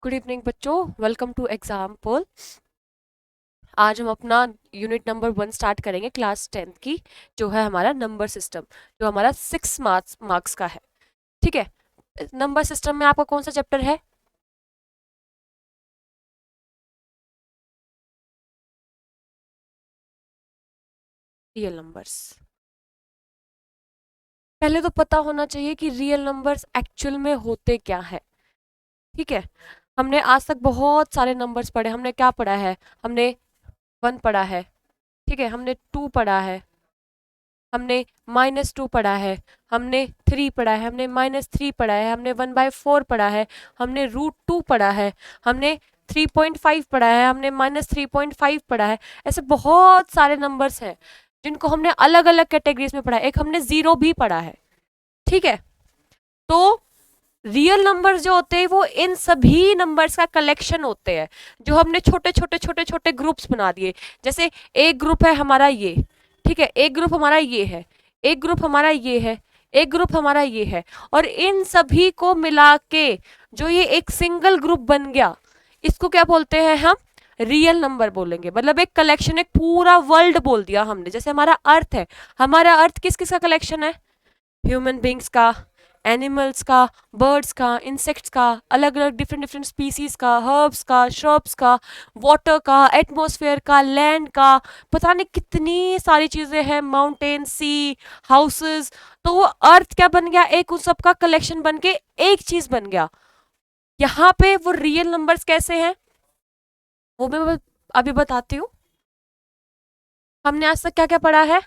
Good evening बच्चों, welcome to example. आज हम अपना यूनिट नंबर 1 स्टार्ट करेंगे क्लास 10th की, जो है हमारा नंबर सिस्टम, जो हमारा 6 मार्क्स का है। ठीक है। नंबर सिस्टम में आपका कौन सा चैप्टर है? Real numbers. पहले तो पता होना चाहिए कि रियल नंबर्स एक्चुअल में होते क्या है। ठीक है। हमने आज तक बहुत सारे नंबर्स पढ़े। हमने क्या पढ़ा है? हमने 1 पढ़ा है, ठीक है, हमने 2 पढ़ा है, हमने -2 पढ़ा है, हमने 3 पढ़ा है, हमने -3 पढ़ा है, हमने 1/4 पढ़ा है, हमने √2 पढ़ा है, हमने 3.5 पढ़ा है, हमने -3.5 पढ़ा है। ऐसे बहुत सारे नंबर्स हैं जिनको हमने अलग अलग कैटेगरीज में पढ़ा है। एक हमने जीरो भी पढ़ा है। ठीक है। तो रियल नंबर्स जो होते हैं वो इन सभी नंबर्स का कलेक्शन होते हैं, जो हमने छोटे छोटे छोटे छोटे ग्रुप्स बना दिए। जैसे एक ग्रुप है हमारा ये, ठीक है, एक ग्रुप हमारा ये है, एक ग्रुप हमारा ये है, एक ग्रुप हमारा ये है, और इन सभी को मिला के जो ये एक सिंगल ग्रुप बन गया, इसको क्या बोलते हैं हम? रियल नंबर बोलेंगे। मतलब एक कलेक्शन, एक पूरा वर्ल्ड बोल दिया हमने। जैसे हमारा अर्थ है, हमारा अर्थ किस किस का कलेक्शन है? ह्यूमन बींग्स का, एनिमल्स का, बर्ड्स का, इंसेक्ट्स का, अलग अलग डिफरेंट डिफरेंट स्पीसीज का, हर्ब्स का, श्रब्स का, वाटर का, एटमॉस्फेयर का, लैंड का, पता नहीं कितनी सारी चीजें हैं, माउंटेन, सी, हाउसेस। तो वो अर्थ क्या बन गया? एक उन सबका कलेक्शन बन के एक चीज बन गया। यहाँ पे वो रियल नंबर्स कैसे हैं वो मैं अभी बताती हूँ। हमने आज तक क्या क्या पढ़ा है?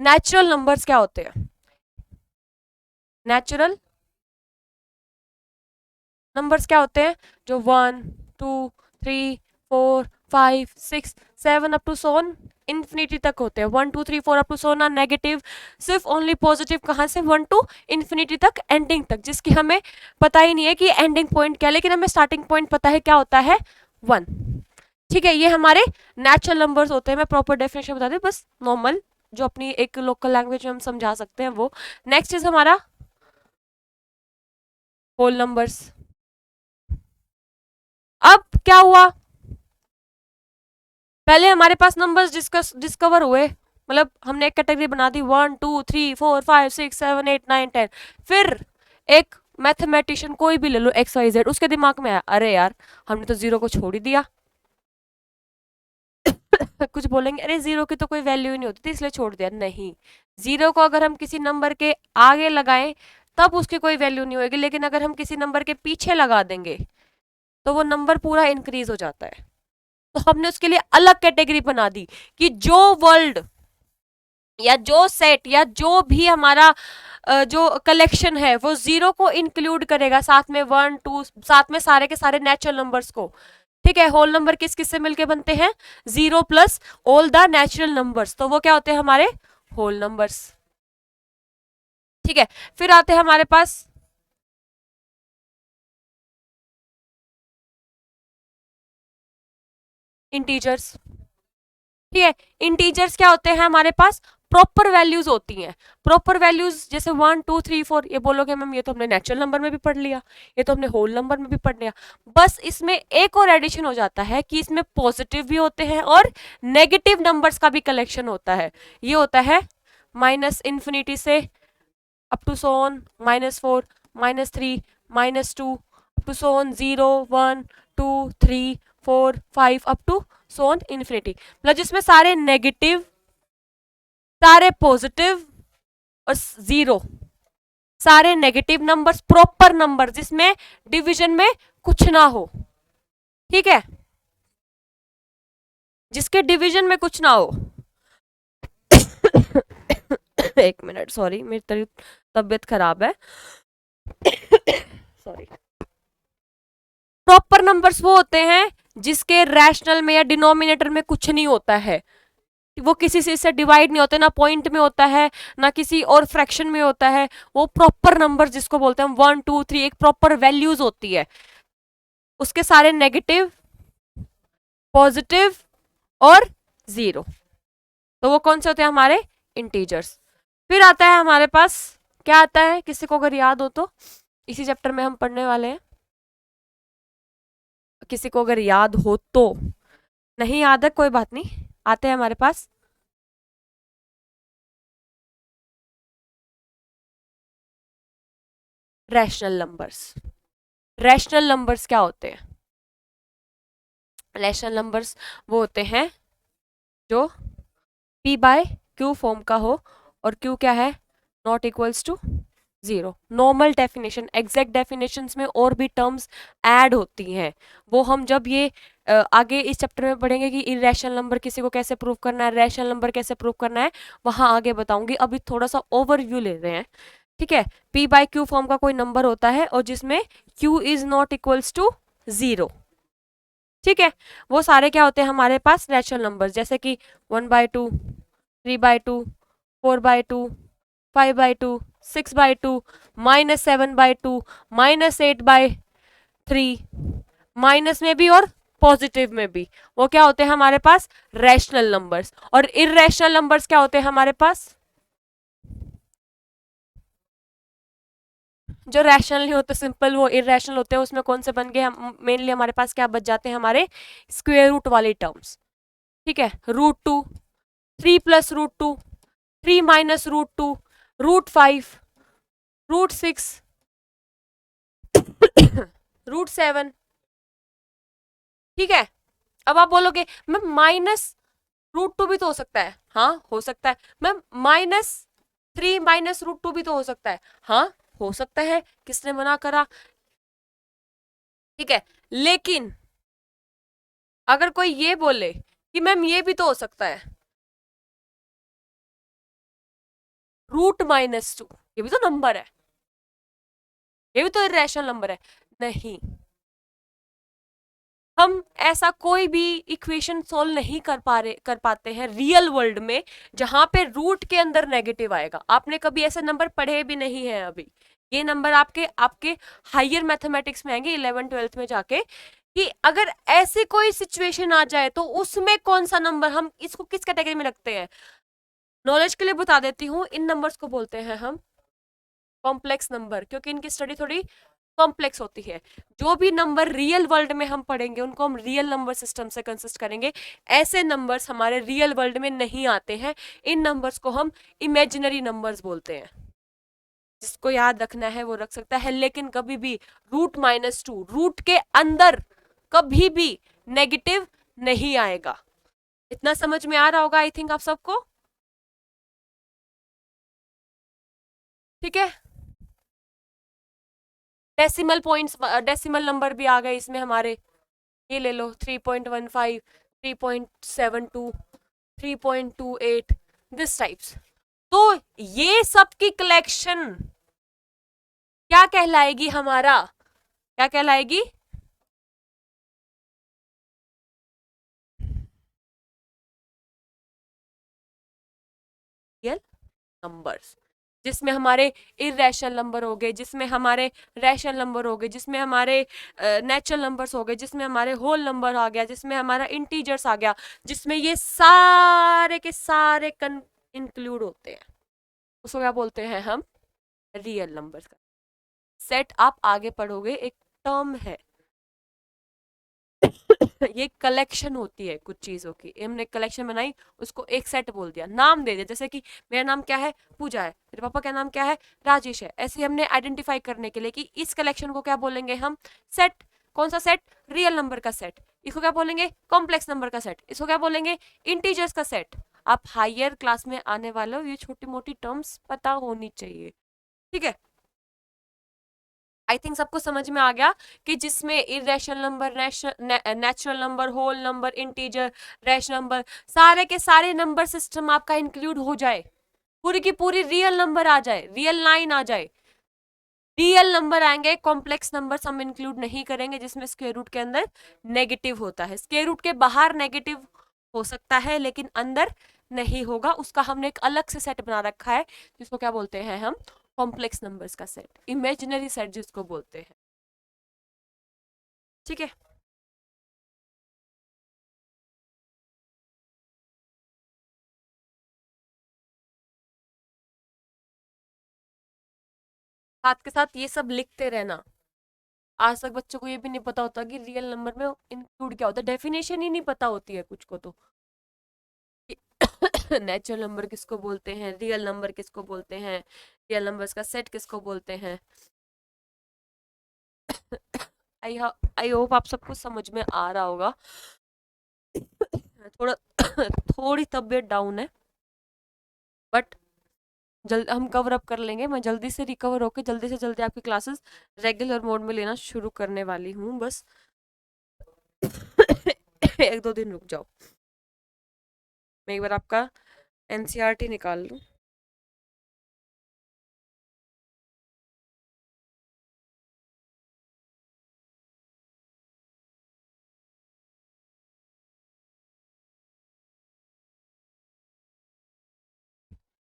नेचुरल नंबर्स क्या होते हैं? नेचुरल नंबर्स क्या होते हैं? जो 1, 2, 3, 4, 5, 6, 7 अप टू सोन इन्फिनिटी तक होते हैं। 1, 2, 3, 4 up to so on are negative. सिर्फ ओनली पॉजिटिव कहाँ से? 1 to इन्फिनिटी तक, एंडिंग तक, जिसकी हमें पता ही नहीं है कि एंडिंग पॉइंट क्या है, लेकिन हमें स्टार्टिंग पॉइंट पता है क्या होता है? 1। ठीक है, ये हमारे नेचुरल नंबर्स होते हैं। मैं प्रॉपर डेफिनेशन बता दूं, बस नॉर्मल जो अपनी एक लोकल लैंग्वेज में हम समझा सकते हैं वो। नेक्स्ट इज हमारा होल नंबर्स। अब क्या हुआ? पहले हमारे पास नंबर्स डिस्कवर हुए, मतलब हमने एक कैटेगरी बना दी, 1, 2, 3, 4, 5, 6, 7, 8, 9, 10। फिर एक मैथमेटिशियन कोई भी ले लो, XYZ, उसके दिमाग में आया, अरे यार हमने तो जीरो को छोड़ ही दिया। कुछ बोलेंगे, अरे जीरो की तो कोई वैल्यू ही नहीं होती थी इसलिए छोड़ दिया। नहीं, जीरो को अगर हम किसी नंबर के आगे लगाएं तब उसकी कोई वैल्यू नहीं होगी, लेकिन अगर हम किसी नंबर के पीछे लगा देंगे तो वो नंबर पूरा इंक्रीज हो जाता है। तो हमने उसके लिए अलग कैटेगरी बना दी कि जो वर्ल्ड या जो सेट या जो भी हमारा जो कलेक्शन है वो जीरो को इंक्लूड करेगा, साथ में 1, 2, साथ में सारे के सारे नेचुरल नंबर्स को। ठीक है। होल नंबर किस किस से मिलके बनते हैं? Zero plus all the natural numbers, तो वो क्या होते हैं? हमारे होल नंबर्स। ठीक है। फिर आते हैं हमारे पास इंटीजर्स। ठीक है। इंटीजर्स क्या होते हैं हमारे पास? प्रॉपर वैल्यूज होती हैं। प्रॉपर वैल्यूज जैसे 1, 2, 3, 4, ये बोलोगे मैम ये तो हमने नेचुरल नंबर में भी पढ़ लिया, ये तो हमने होल नंबर में भी पढ़ लिया। बस इसमें एक और एडिशन हो जाता है कि इसमें पॉजिटिव भी होते हैं और नेगेटिव नंबर्स का भी कलेक्शन होता है। ये होता है -इन्फिनिटी से up to so on -4, -3, -2, up to so on 0, 1, 2, 3, 4, 5 up to so on infinity. मतलब जिसमें सारे नेगेटिव, सारे पॉजिटिव और जीरो, सारे नेगेटिव नंबर्स, प्रॉपर नंबर जिसमें डिवीजन में कुछ ना हो। ठीक है, जिसके डिवीजन में कुछ ना हो। एक मिनट, सॉरी, मेरी तबीयत खराब है। सॉरी। प्रॉपर नंबर्स वो होते हैं जिसके रैशनल में या डिनोमिनेटर में कुछ नहीं होता है। वो किसी चीज से डिवाइड नहीं होते, ना पॉइंट में होता है ना किसी और फ्रैक्शन में होता है। वो प्रॉपर नंबर जिसको बोलते हैं 1, 2, 3, एक प्रॉपर वैल्यूज होती है। उसके सारे नेगेटिव, पॉजिटिव और जीरो, तो वो कौन से होते हैं? हमारे इंटीजर्स। फिर आता है हमारे पास क्या आता है, किसी को अगर याद हो तो, इसी चैप्टर में हम पढ़ने वाले हैं, किसी को अगर याद हो तो। नहीं याद है कोई बात नहीं, आते हैं हमारे पास। Rational numbers. रैशनल नंबर्स क्या होते हैं? रैशनल नंबर्स वो होते हैं जो p बाय q फॉर्म का हो, और q क्या है, not equals to zero. Normal definition, exact definition में और भी टर्म्स ऐड होती हैं, वो हम जब ये आगे इस चैप्टर में पढ़ेंगे कि इरेशनल नंबर किसी को कैसे प्रूव करना है, रैशनल नंबर कैसे प्रूव करना है, वहां आगे बताऊंगी। अभी थोड़ा सा ओवरव्यू ले रहे हैं, ठीक है। p बाय q फॉर्म का कोई नंबर होता है और जिसमें q is not equals to zero, ठीक है। वो सारे क्या होते हैं हमारे पास, रैशनल नंबर, जैसे कि 1/2, 3/2, 4/2, 5/2, 6/2, -7/2, -8/3, माइनस में भी और पॉजिटिव में भी, वो क्या होते हैं हमारे पास, रैशनल नंबर्स। और इरेशनल नंबर्स क्या होते हैं हमारे पास, जो रैशनल नहीं होते, सिंपल वो इरेशनल होते हैं। उसमें कौन से बन गए, हम मेनली हमारे पास क्या बच जाते हैं, हमारे स्क्वेयर रूट वाले टर्म्स, ठीक है। √2, 3 प्लस √2, 3 माइनस √2, √5, √6, √7, ठीक है। अब आप बोलोगे मैम -√2 भी तो हो सकता है, हाँ हो सकता है। मैम -3 माइनस √2 भी तो हो सकता है, हाँ हो सकता है, किसने मना करा, ठीक है। लेकिन अगर कोई ये बोले कि मैम ये भी तो हो सकता है, √-2, ये भी तो नंबर है, ये भी तो इरेशनल नंबर है, नहीं। हम ऐसा कोई भी इक्वेशन सॉल्व नहीं कर पाते हैं रियल वर्ल्ड में जहां पे रूट के अंदर नेगेटिव आएगा। आपने कभी ऐसे नंबर पढ़े भी नहीं है अभी। ये नंबर आपके आपके हायर मैथमेटिक्स में आएंगे 11th-12th में जाके, कि अगर ऐसी कोई सिचुएशन आ जाए तो उसमें कौन सा नंबर, हम इसको किस कैटेगरी में रखते हैं। नॉलेज के लिए बता देती हूँ, इन नंबर्स को बोलते हैं हम कॉम्प्लेक्स नंबर, क्योंकि इनकी स्टडी थोड़ी कॉम्प्लेक्स होती है। जो भी नंबर रियल वर्ल्ड में हम पढ़ेंगे उनको हम रियल नंबर सिस्टम से कंसिस्ट करेंगे। ऐसे नंबर्स हमारे रियल वर्ल्ड में नहीं आते हैं, इन नंबर्स को हम इमेजिनरी नंबर्स बोलते हैं। जिसको याद रखना है वो रख सकता है, लेकिन कभी भी √-2 रूट के अंदर कभी भी नेगेटिव नहीं आएगा। इतना समझ में आ रहा होगा आई थिंक आप सबको, ठीक है। डेसिमल पॉइंट्स, डेसिमल नंबर भी आ गए इसमें हमारे, ये ले लो 3.15, 3.72, 3.28, दिस टाइप्स। तो ये सब की कलेक्शन क्या कहलाएगी, हमारा क्या कहलाएगी, रियल नंबर्स, जिसमें हमारे इरेशनल नंबर हो गए, जिसमें हमारे रैशनल नंबर हो गए, जिसमें हमारे नेचुरल नंबर्स हो गए, जिसमें हमारे होल नंबर आ गया, जिसमें हमारा इंटीजर्स आ गया, जिसमें ये सारे के सारे इंक्लूड होते हैं, उसको क्या बोलते हैं हम, रियल नंबर्स का सेट। आप आगे पढ़ोगे, एक टर्म है ये कलेक्शन होती है कुछ चीजों की, हमने कलेक्शन बनाई, उसको एक सेट बोल दिया, नाम दे दिया। जैसे कि मेरा नाम क्या है, पूजा है, मेरे पापा का नाम क्या है, राजेश है। ऐसे हमने आइडेंटिफाई करने के लिए कि इस कलेक्शन को क्या बोलेंगे हम, सेट। कौन सा सेट, रियल नंबर का सेट। इसको क्या बोलेंगे, कॉम्प्लेक्स नंबर का सेट। इसको क्या बोलेंगे, इंटीजर्स का सेट। आप हायर क्लास में आने वाले हो, ये छोटी मोटी टर्म्स पता होनी चाहिए, ठीक है। आई थिंक सबको समझ में आ गया कि जिसमें irrational number, natural number, whole number, integer, rational number, सारे के सारे नंबर सिस्टम आपका इंक्लूड हो जाए, पूरी की पूरी रियल नंबर आ जाए, रियल लाइन आ जाए। रियल नंबर आएंगे, कॉम्प्लेक्स नंबर्स हम इंक्लूड नहीं करेंगे जिसमें स्क्वायर रूट के अंदर नेगेटिव होता है। स्क्वायर रूट के बाहर नेगेटिव हो सकता है लेकिन अंदर नहीं होगा, उसका हमने एक अलग से सेट बना रखा है जिसको क्या बोलते हैं हम, कॉम्प्लेक्स नंबर्स का सेट, इमेजिनरी सेट जिसको बोलते हैं, ठीक है। साथ के साथ ये सब लिखते रहना। आज तक बच्चों को ये भी नहीं पता होता कि रियल नंबर में इंक्लूड क्या होता है, डेफिनेशन ही नहीं पता होती है कुछ को तो। नेचुरल नंबर किसको बोलते हैं, रियल नंबर किसको बोलते हैं, रियल नंबर्स का सेट किसको बोलते हैं। आई आई होप आप सबको समझ में आ रहा होगा। थोड़ा थोड़ी तबीयत डाउन है, बट जल्द हम कवर अप कर लेंगे। मैं जल्दी से रिकवर होकर जल्दी से जल्दी आपकी क्लासेस रेगुलर मोड में लेना शुरू करने वाली हूँ। बस 1-2 दिन रुक जाओ, मैं एक बार आपका एनसीईआरटी निकाल लूँ।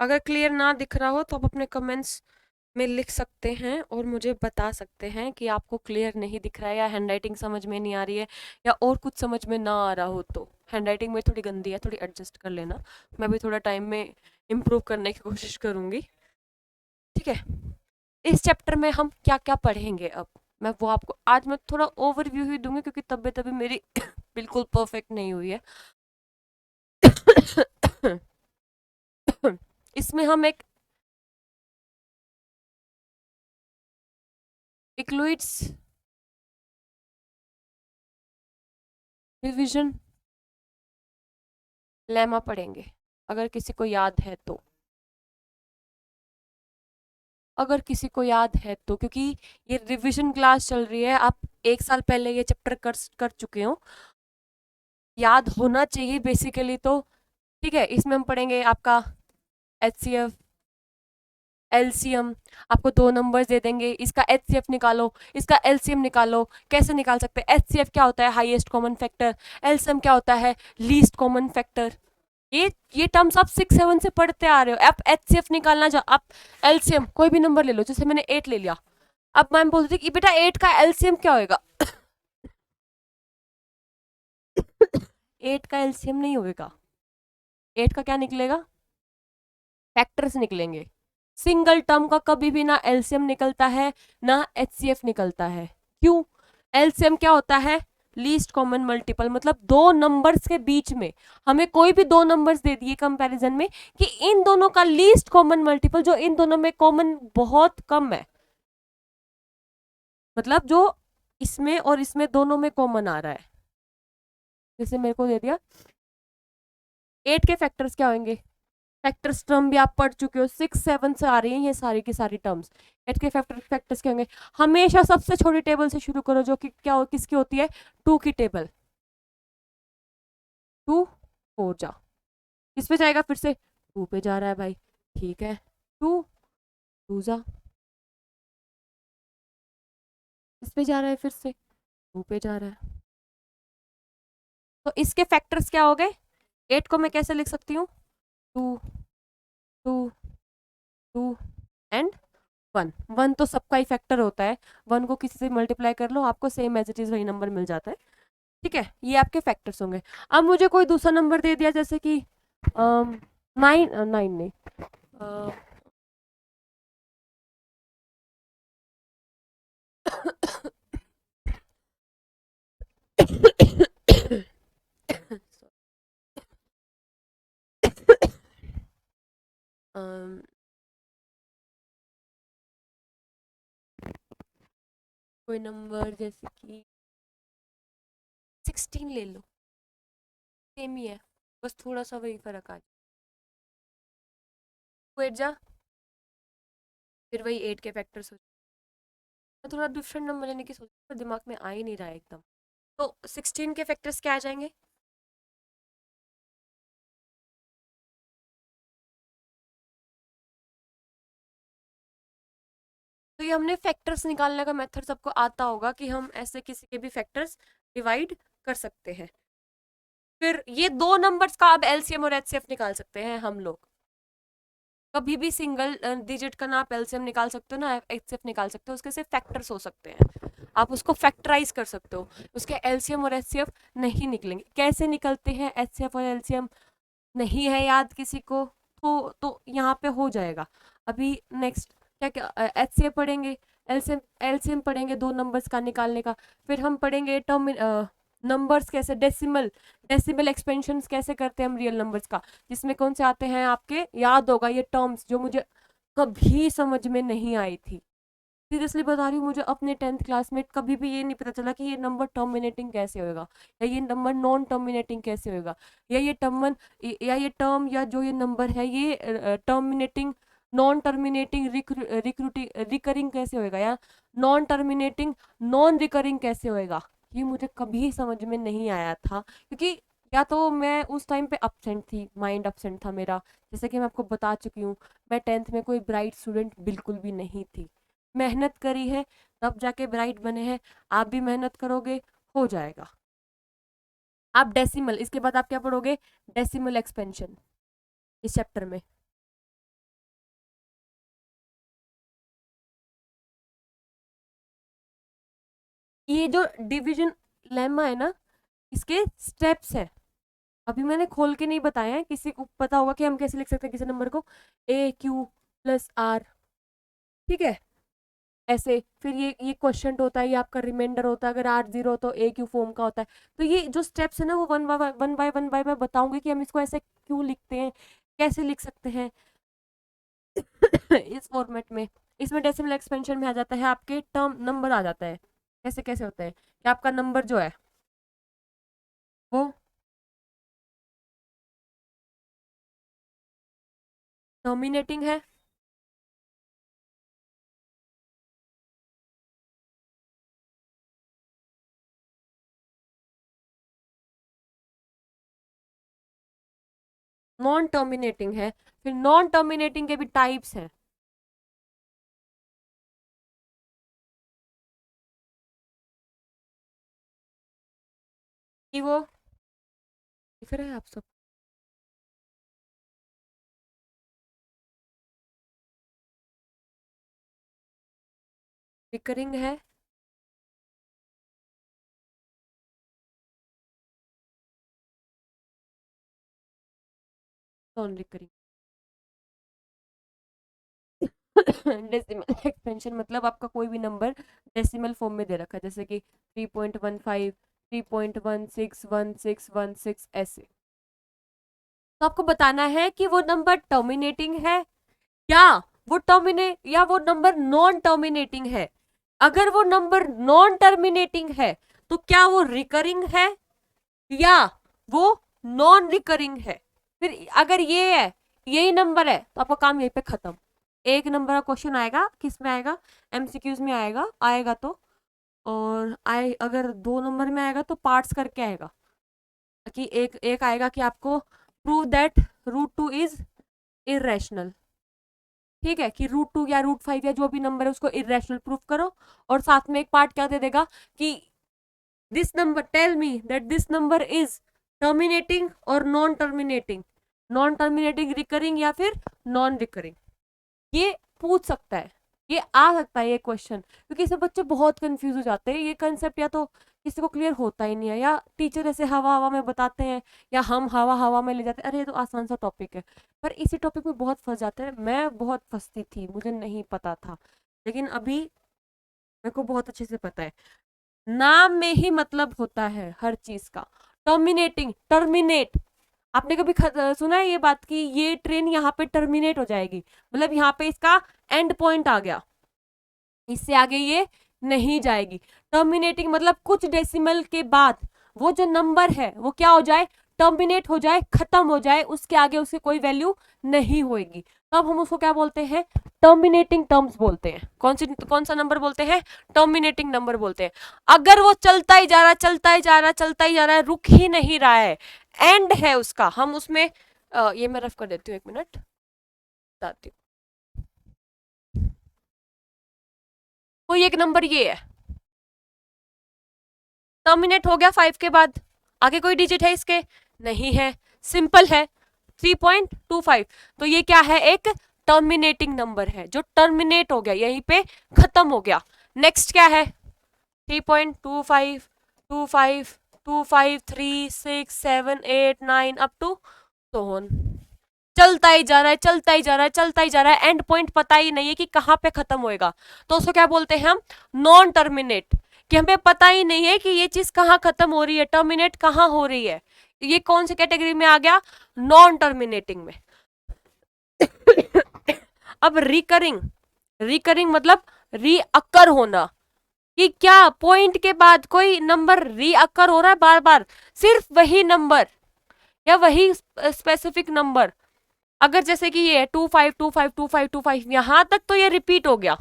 अगर क्लियर ना दिख रहा हो तो आप अपने कमेंट्स में लिख सकते हैं और मुझे बता सकते हैं कि आपको क्लियर नहीं दिख रहा है, या हैंडराइटिंग समझ में नहीं आ रही है, या और कुछ समझ में ना आ रहा हो। तो हैंडराइटिंग में थोड़ी गंदी है, थोड़ी एडजस्ट कर लेना। मैं भी थोड़ा टाइम में इम्प्रूव करने की कोशिश करूँगी, ठीक है। इस चैप्टर में हम क्या क्या पढ़ेंगे अब, मैं वो आपको आज मैं थोड़ा ओवरव्यू ही दूंगी, क्योंकि तबीयत अभी मेरी बिल्कुल परफेक्ट नहीं हुई है। इसमें हम एक इक्लुइड्स डिवीजन लेमा पढ़ेंगे, अगर किसी को याद है तो। अगर किसी को याद है तो, क्योंकि ये रिवीजन क्लास चल रही है, आप 1 साल पहले ये चैप्टर कर चुके हो, याद होना चाहिए बेसिकली तो। ठीक है, इसमें हम पढ़ेंगे आपका HCF, LCM। आपको 2 नंबर्स दे देंगे, इसका HCF निकालो, इसका LCM निकालो। कैसे निकाल सकते हैं? HCF क्या होता है? Highest common factor. LCM क्या होता है? Least common factor. ये टर्म्स आप 6-7 से पढ़ते आ रहे हो। आप HCF निकालना चाहो, आप LCM कोई भी नंबर ले लो, जैसे मैंने 8 ले लिया। अब मैम बोलती थी कि बेटा 8 का LCM क्या होएगा? 8 का LCM नहीं होएगा। 8 का क्या निकलेगा? फैक्टर्स निकलेंगे। सिंगल टर्म का कभी भी ना एलसीएम निकलता है ना एचसीएफ निकलता है। क्यों? एलसीएम क्या होता है? लीस्ट कॉमन मल्टीपल, मतलब 2 नंबर्स के बीच में हमें कोई भी 2 नंबर्स दे दिए कंपैरिजन में कि इन दोनों का लीस्ट कॉमन मल्टीपल जो इन दोनों में कॉमन बहुत कम है, मतलब जो इसमें और इसमें दोनों में कॉमन आ रहा है। जैसे मेरे को दे दिया 8 के फैक्टर्स क्या होंगे? फैक्टर्स टर्म भी आप पढ़ चुके हो, 6-7 से आ रही हैं ये सारी की सारी टर्म्स। एट के फैक्टर्स क्या होंगे? हमेशा सबसे छोटी टेबल से शुरू करो, जो कि क्या किसकी होती है? 2 की टेबल। 2 4 जा, किस पे जाएगा? फिर से 2 पे जा रहा है भाई, ठीक है। 2 2 जा, किस पे जा रहा है? फिर से 2 पे जा रहा है। तो इसके फैक्टर्स क्या हो गए? 8 को मैं कैसे लिख सकती हूँ? 2 2 2 एंड 1। 1 तो सबका ही फैक्टर होता है, 1 को किसी से मल्टीप्लाई कर लो, आपको सेम एज इट इज वही नंबर मिल जाता है। ठीक है, ये आपके फैक्टर्स होंगे। अब मुझे कोई दूसरा नंबर दे दिया, जैसे कि 9 नहीं, कोई नंबर जैसे कि 16 ले लो, सेम ही है, बस थोड़ा सा वही फर्क आ जाए। वेट जा, फिर वही 8 के फैक्टर्स हो। मैं थोड़ा डिफरेंट नंबर लेने की सोच, दिमाग में आ ही नहीं रहा है एकदम। तो 16 के फैक्टर्स क्या आ जाएंगे? तो ये हमने फैक्टर्स निकालने का मेथड सबको आता होगा कि हम ऐसे किसी के भी फैक्टर्स डिवाइड कर सकते हैं। फिर ये 2 नंबर्स का अब एलसीएम और एचसीएफ निकाल सकते हैं हम लोग। कभी भी सिंगल डिजिट का ना आप एलसीएम निकाल सकते हो ना एचसीएफ निकाल सकते हो, उसके सिर्फ फैक्टर्स हो सकते हैं। आप उसको फैक्टराइज कर सकते हो, उसके एलसीएम और एचसीएफ नहीं निकलेंगे। कैसे निकलते हैं एचसीएफ और एलसीएम? नहीं है याद किसी को? तो यहाँ पे हो जाएगा। अभी नेक्स्ट क्या क्या HCF पढ़ेंगे, एलसीएम एलसीएम पढ़ेंगे दो नंबर्स का निकालने का। फिर हम पढ़ेंगे टर्म नंबर्स कैसे, डेसिमल डेसिमल एक्सपेंशंस कैसे करते हैं हम रियल नंबर्स का, जिसमें कौन से आते हैं आपके याद होगा ये टर्म्स जो मुझे कभी समझ में नहीं आई थी। सीरियसली बता रही हूँ, मुझे अपने 10th क्लास में कभी भी ये नहीं पता चला कि ये नंबर टर्मिनेटिंग कैसे होएगा, या ये नंबर नॉन टर्मिनेटिंग कैसे होएगा, या ये टर्म या जो ये नंबर है ये टर्मिनेटिंग नॉन टर्मिनेटिंग रिकरिंग कैसे होएगा, या नॉन टर्मिनेटिंग नॉन रिकरिंग कैसे होएगा। ये मुझे कभी समझ में नहीं आया था, क्योंकि या तो मैं उस टाइम पे अपसेंट थी, माइंड अपसेंट था मेरा, जैसे कि मैं आपको बता चुकी हूँ। मैं 10th में कोई ब्राइट स्टूडेंट बिल्कुल भी नहीं थी, मेहनत करी है तब जाके ब्राइट बने हैं। आप भी मेहनत करोगे, हो जाएगा। आप डेसिमल, इसके बाद आप क्या पढ़ोगे, डेसिमल एक्सपेंशन इस चैप्टर में। ये जो डिवीजन लेमा है ना, इसके स्टेप्स है, अभी मैंने खोल के नहीं बताया है, किसी को पता होगा कि हम कैसे लिख सकते हैं किसी नंबर को, AQ+R, ठीक है, ऐसे। फिर ये क्वेश्चन होता है, ये आपका रिमाइंडर होता है, अगर R0 तो AQ फॉर्म का होता है। तो ये जो स्टेप्स है ना, वो वन बाय मैं बताऊंगी कि हम इसको ऐसे क्यों लिखते हैं, कैसे लिख सकते हैं इस फॉर्मेट में। इसमें डेसिमल एक्सपेंशन में आ जाता है आपके टर्म नंबर आ जाता है, कैसे कैसे होता है कि आपका नंबर जो है वो टर्मिनेटिंग है, नॉन टर्मिनेटिंग है। फिर नॉन टर्मिनेटिंग के भी टाइप्स हैं, कि वो दिख रहा है आप सब, रिकरिंग है, नॉन रिकरिंग। डेसिमल एक्सपेंशन मतलब आपका कोई भी नंबर डेसिमल फॉर्म में दे रखा है, जैसे कि 3.15, 3.161616 ऐसे। तो आपको बताना है कि वो नंबर टर्मिनेटिंग है या वो नंबर नॉन टर्मिनेटिंग है। अगर वो नंबर नॉन टर्मिनेटिंग है तो क्या वो रिकरिंग है या वो नॉन रिकरिंग है। फिर अगर ये है, यही नंबर है, तो आपका काम यहीं पे खत्म। एक नंबर का क्वेश्चन आएगा, किस में आएगा, MCQs में आएगा, आएगा तो। और अगर दो नंबर में आएगा तो पार्ट्स करके आएगा, कि एक एक आएगा कि आपको प्रूव दैट √2 इज इरेशनल, ठीक है, कि √2 या √5 या जो भी नंबर है उसको इरेशनल प्रूफ करो। और साथ में एक पार्ट क्या दे देगा कि this number, tell me that this number is terminating और non terminating, non terminating recurring या फिर नॉन रिकरिंग। ये पूछ सकता है, ये आ सकता है ये क्वेश्चन, क्योंकि इससे बच्चे बहुत कंफ्यूज हो जाते हैं। ये कंसेप्ट या तो किसी को क्लियर होता ही नहीं है, या टीचर ऐसे हवा हवा में बताते हैं, या हम हवा हवा में ले जाते हैं, अरे ये तो आसान सा टॉपिक है। पर इसी टॉपिक में बहुत फंस जाते हैं, मैं बहुत फंसती थी, मुझे नहीं पता था, लेकिन अभी मेरे को बहुत अच्छे से पता है। नाम में ही मतलब होता है हर चीज का। टर्मिनेटिंग, टर्मिनेट, आपने कभी सुना है ये बात कि ये ट्रेन यहाँ पे टर्मिनेट हो जाएगी, मतलब यहाँ पे इसका एंड पॉइंट आ गया, इससे आगे ये नहीं जाएगी। टर्मिनेटिंग मतलब कुछ डेसिमल के बाद वो जो नंबर है वो क्या हो जाए, टर्मिनेट हो जाए, खत्म हो जाए, उसके आगे उसकी कोई वैल्यू नहीं होगी, तब हम उसको क्या बोलते हैं, टर्मिनेटिंग टर्म्स बोलते हैं। कौन सा नंबर बोलते हैं, टर्मिनेटिंग नंबर बोलते हैं। अगर वो चलता ही जा रहा, चलता ही जा रहा, चलता ही जा रहा है, रुक ही नहीं रहा है, एंड है उसका, हम उसमें ये मैं रफ कर देती हूँ, 1 मिनट बताती हूँ। कोई एक नंबर ये है, टर्मिनेट हो गया 5 के बाद, आगे कोई डिजिट है इसके, नहीं है, सिंपल है, 3.25, तो ये क्या है, एक टर्मिनेटिंग नंबर है जो टर्मिनेट हो गया, यहीं पे खत्म हो गया। नेक्स्ट क्या है, 3.25, 25, 25, 3, 6, 7, 8, 9 अप टू so on। चलता ही जा रहा है, चलता ही जा रहा है, चलता ही जा रहा है, एंड पॉइंट पता ही नहीं है कि कहाँ पे खत्म होएगा, तो उसको क्या बोलते हैं हम, नॉन टर्मिनेट, कि हमें पता ही नहीं है कि ये चीज कहाँ खत्म हो रही है, टर्मिनेट कहाँ हो रही है। ये कौन सी कैटेगरी में आ गया, नॉन टर्मिनेटिंग में। अब रिकरिंग, रिकरिंग मतलब रीअकर होना, कि क्या पॉइंट के बाद कोई नंबर रीअकर हो रहा है बार बार, सिर्फ वही नंबर या वही स्पेसिफिक नंबर। अगर जैसे कि ये 25252525 यहां तक तो ये रिपीट हो गया,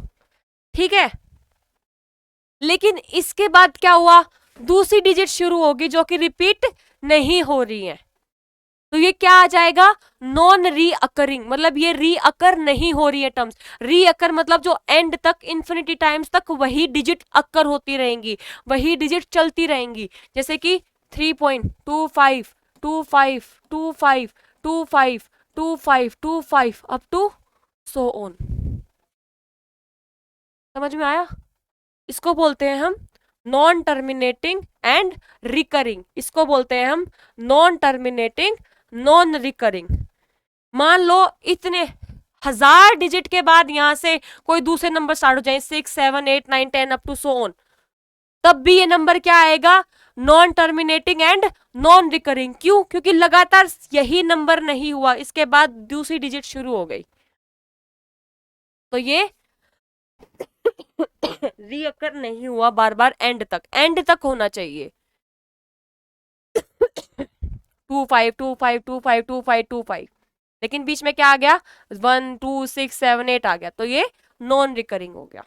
ठीक है, लेकिन इसके बाद क्या हुआ, दूसरी डिजिट शुरू होगी जो कि रिपीट नहीं हो रही है, तो ये क्या आ जाएगा, नॉन रीअकरिंग, मतलब ये रीअकर नहीं हो रही है टर्म्स। रीअकर मतलब जो एंड तक इन्फिनिटी टाइम्स तक वही डिजिट अकर होती रहेंगी, वही डिजिट चलती रहेंगी, जैसे कि 3.25 25 25 25 25 25 अप टू सो ऑन। समझ में आया, इसको बोलते हैं हम नॉन टर्मिनेटिंग एंड रिकरिंग, इसको बोलते हैं हम नॉन टर्मिनेटिंग नॉन रिकरिंग। मान लो इतने 1000 डिजिट के बाद यहां से कोई दूसरे नंबर स्टार्ट हो जाए, 6 7 8 9 10 अप टू सो ऑन, तब भी ये नंबर क्या आएगा, non terminating and non recurring. क्यों, क्योंकि लगातार यही नंबर नहीं हुआ, इसके बाद दूसरी डिजिट शुरू हो गई, तो ये रीअकर नहीं हुआ बार बार, एंड तक होना चाहिए। 2525252525, लेकिन बीच में क्या आ गया, 1 2 6 7 8 आ गया, तो ये नॉन रिकरिंग हो गया।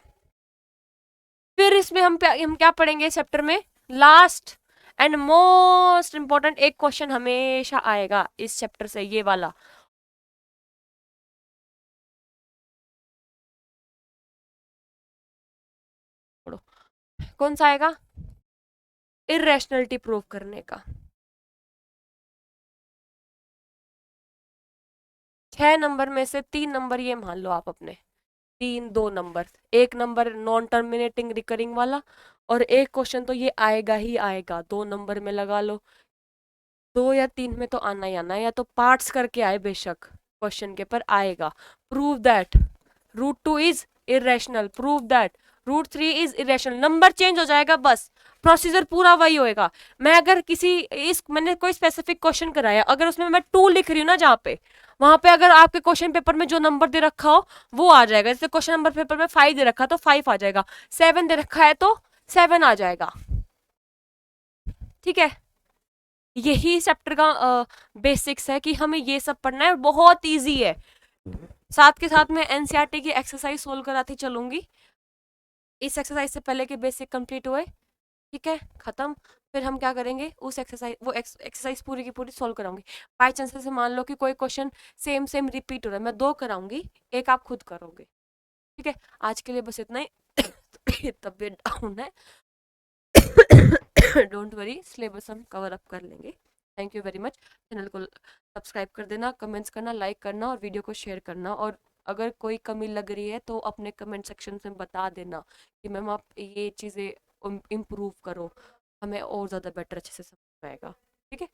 फिर इसमें हम क्या पढ़ेंगे चैप्टर में, लास्ट एंड मोस्ट इंपॉर्टेंट एक क्वेश्चन हमेशा आएगा इस चैप्टर से, ये वाला, कौन सा आएगा, इरेशनलिटी प्रूव करने का। 6 नंबर में से 3 नंबर ये मान लो आप अपने, 2 नंबर, एक नंबर नॉन टर्मिनेटिंग रिकरिंग वाला, और एक क्वेश्चन तो ये आएगा ही आएगा, 2 नंबर में लगा लो, 2 या 3 में तो आना ही आना है, या तो पार्ट्स करके आए बेशक क्वेश्चन के, पर आएगा। Prove that √2 is irrational, prove that √3 is irrational, number change हो जाएगा बस, प्रोसीजर पूरा वही होएगा। मैं अगर मैंने कोई स्पेसिफिक क्वेश्चन कराया, अगर उसमें मैं 2 लिख रही हूँ ना जहाँ पे, वहां पे अगर आपके क्वेश्चन पेपर में जो नंबर दे रखा हो वो आ जाएगा, जैसे क्वेश्चन नंबर पेपर में 5 दे रखा तो 5 आ जाएगा, 7 दे रखा है तो 7 आ जाएगा, ठीक है। यही चैप्टर का बेसिक्स है कि हमें ये सब पढ़ना है, बहुत इजी है। साथ के साथ में एनसीईआरटी की एक्सरसाइज सोल्व कराती चलूंगी, इस एक्सरसाइज से पहले के बेसिक कंप्लीट हुए, ठीक है, खत्म। फिर हम क्या करेंगे, उस एक्सरसाइज पूरी की पूरी सोल्व कराऊंगी। बाई चांस से मान लो कि कोई क्वेश्चन सेम सेम रिपीट हो रहा है, मैं 2 कराऊंगी, एक आप खुद करोगे, ठीक है। आज के लिए बस इतना ही। तबीयत डाउन है, डोंट वरी, सिलेबस हम कवर अप कर लेंगे। Thank you very much. Channel को सब्सक्राइब कर देना, कमेंट्स करना, लाइक करना और वीडियो को शेयर करना, और अगर कोई कमी लग रही है तो अपने कमेंट सेक्शन में बता देना कि मैम आप ये चीज़ें इम्प्रूव करो, हमें और ज़्यादा बेटर अच्छे से समझ में आएगा, ठीक है।